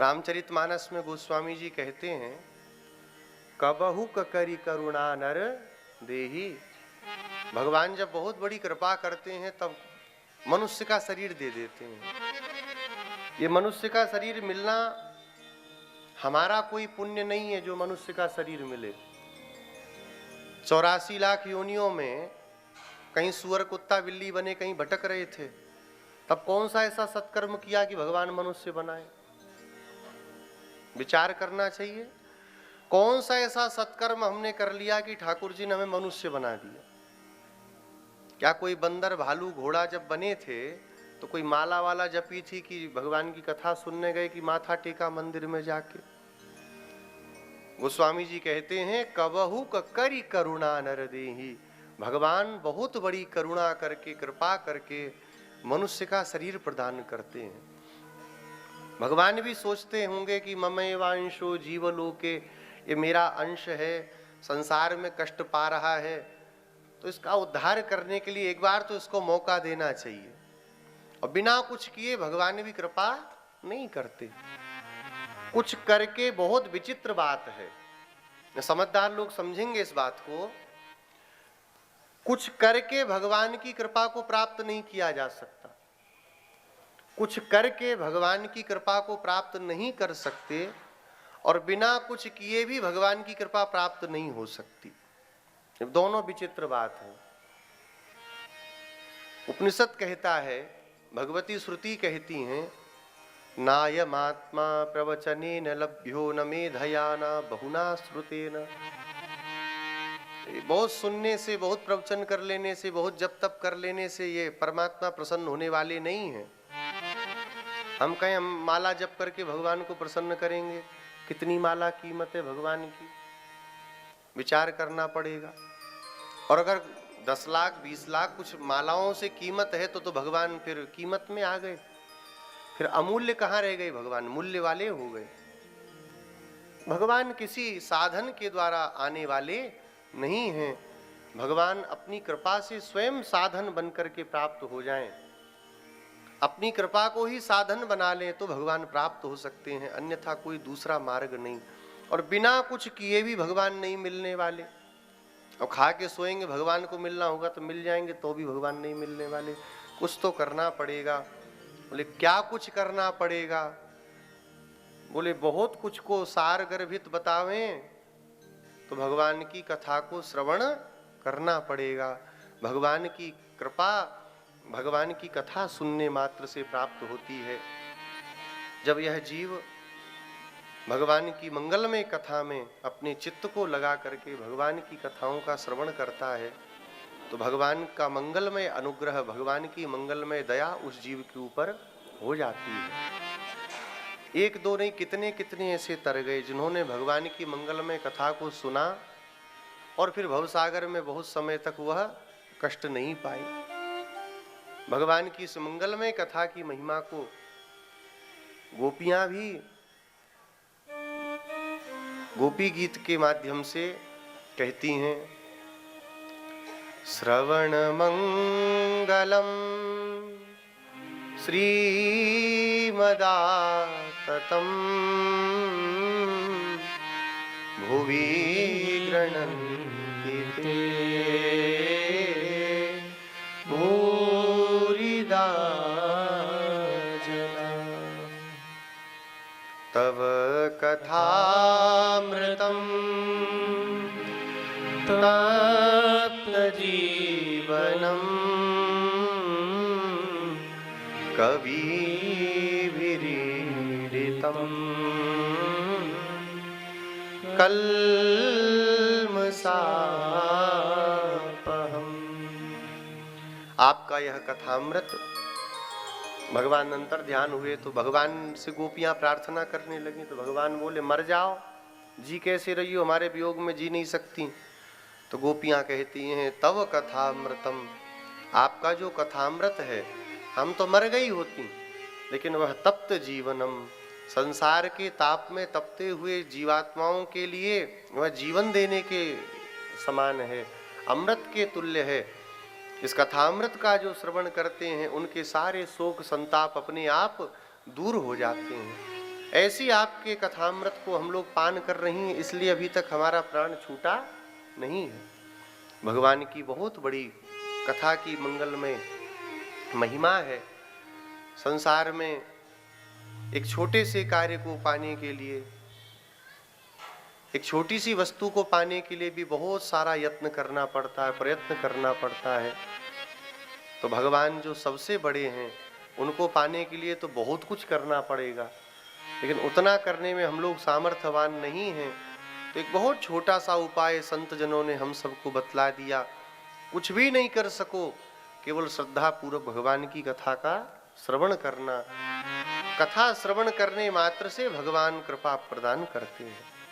रामचरितमानस में गोस्वामी जी कहते हैं, कबहु ककरी करुणा नर देही। भगवान जब बहुत बड़ी कृपा करते हैं तब मनुष्य का शरीर दे देते हैं। ये मनुष्य का शरीर मिलना हमारा कोई पुण्य नहीं है जो मनुष्य का शरीर मिले। 84 लाख योनियों में कहीं सुअर कुत्ता बिल्ली बने, कहीं भटक रहे थे, तब कौन सा ऐसा सत्कर्म किया कि भगवान मनुष्य बनाए? विचार करना चाहिए। कौन सा ऐसा सत्कर्म हमने कर लिया कि ठाकुर जी ने हमें मनुष्य बना दिया? क्या कोई बंदर भालू घोड़ा जब बने थे तो कोई माला वाला जपी थी कि भगवान की कथा सुनने गए कि माथा टेका मंदिर में जाके? गोस्वामी जी कहते हैं, कबहु ककरी करुणा नर देही। भगवान बहुत बड़ी करुणा करके, कृपा करके मनुष्य का शरीर प्रदान करते हैं। भगवान भी सोचते होंगे कि ममैवांशो जीवलोके, ये मेरा अंश है, संसार में कष्ट पा रहा है, तो इसका उद्धार करने के लिए एक बार तो इसको मौका देना चाहिए। और बिना कुछ किए भगवान भी कृपा नहीं करते। कुछ करके बहुत विचित्र बात है, समझदार लोग समझेंगे इस बात को। कुछ करके भगवान की कृपा को प्राप्त नहीं किया जा सकता। कुछ करके भगवान की कृपा को प्राप्त नहीं कर सकते, और बिना कुछ किए भी भगवान की कृपा प्राप्त नहीं हो सकती। दोनों विचित्र बात है। उपनिषद कहता है, भगवती श्रुति कहती हैं, नायमात्मा प्रवचनेन लभ्यो न मेधया न बहुना श्रुतेन। बहुत सुनने से, बहुत प्रवचन कर लेने से, बहुत जप तप कर लेने से ये परमात्मा प्रसन्न होने वाले नहीं हैं। हम कहें हम माला जप करके भगवान को प्रसन्न करेंगे, कितनी माला कीमत है भगवान की, विचार करना पड़ेगा। और अगर 10 लाख 20 लाख कुछ मालाओं से कीमत है तो भगवान फिर कीमत में आ गए, फिर अमूल्य कहाँ रह गए? भगवान मूल्य वाले हो गए। भगवान किसी साधन के द्वारा आने वाले नहीं हैं। भगवान अपनी कृपा से स्वयं साधन बनकर के प्राप्त हो जाएं, अपनी कृपा को ही साधन बना लें तो भगवान प्राप्त हो सकते हैं, अन्यथा कोई दूसरा मार्ग नहीं। और बिना कुछ किए भी भगवान नहीं मिलने वाले। और खा के सोएंगे भगवान को मिलना होगा तो मिल जाएंगे, तो भी भगवान नहीं मिलने वाले। कुछ तो करना पड़ेगा। बोले क्या कुछ करना पड़ेगा? बोले बहुत कुछ को सार गर्भित बतावें तो भगवान की कथा को श्रवण करना पड़ेगा। भगवान की कृपा, भगवान की कथा सुनने मात्र से प्राप्त होती है। जब यह जीव भगवान की मंगलमय कथा में अपने चित्त को लगा करके भगवान की कथाओं का श्रवण करता है तो भगवान का मंगलमय अनुग्रह, भगवान की मंगलमय दया उस जीव के ऊपर हो जाती है। एक दो नहीं, कितने कितने ऐसे तर गए जिन्होंने भगवान की मंगलमय कथा को सुना और फिर भवसागर में बहुत समय तक वह कष्ट नहीं पाए। भगवान की इस मंगलमय कथा की महिमा को गोपियां भी गोपी गीत के माध्यम से कहती हैं। श्रवण मंगलम श्रीमदाततम भुवि गृह्णन्ति ते भूरिदा जना। तव कथामृतं तप्तजीवनम् कविभिरीडितम् कल्मषापहम्। आपका यह कथामृत, भगवान अंतर ध्यान हुए तो भगवान से गोपियां प्रार्थना करने लगी तो भगवान बोले मर जाओ, जी कैसे रही हो, हमारे वियोग में जी नहीं सकती। तो गोपियां कहती हैं तव कथामृतम, आपका जो कथामृत है, हम तो मर गई होती लेकिन वह तप्त जीवनम, संसार के ताप में तपते हुए जीवात्माओं के लिए वह जीवन देने के समान है, अमृत के तुल्य है। इस कथामृत का जो श्रवण करते हैं उनके सारे शोक संताप अपने आप दूर हो जाते हैं। ऐसी आपके कथामृत को हम लोग पान कर रही हैं, इसलिए अभी तक हमारा प्राण छूटा नहीं है। भगवान की बहुत बड़ी कथा की मंगलमय महिमा है। संसार में एक छोटे से कार्य को पाने के लिए, एक छोटी सी वस्तु को पाने के लिए भी बहुत सारा यत्न करना पड़ता है, प्रयत्न करना पड़ता है। तो भगवान जो सबसे बड़े हैं, उनको पाने के लिए तो बहुत कुछ करना पड़ेगा, लेकिन उतना करने में हम लोग सामर्थ्यवान नहीं हैं। तो एक बहुत छोटा सा उपाय संत जनों ने हम सबको बतला दिया। कुछ भी नहीं कर सको, केवल श्रद्धा पूर्वक भगवान की कथा का श्रवण करना। कथा श्रवण करने मात्र से भगवान कृपा प्रदान करते हैं।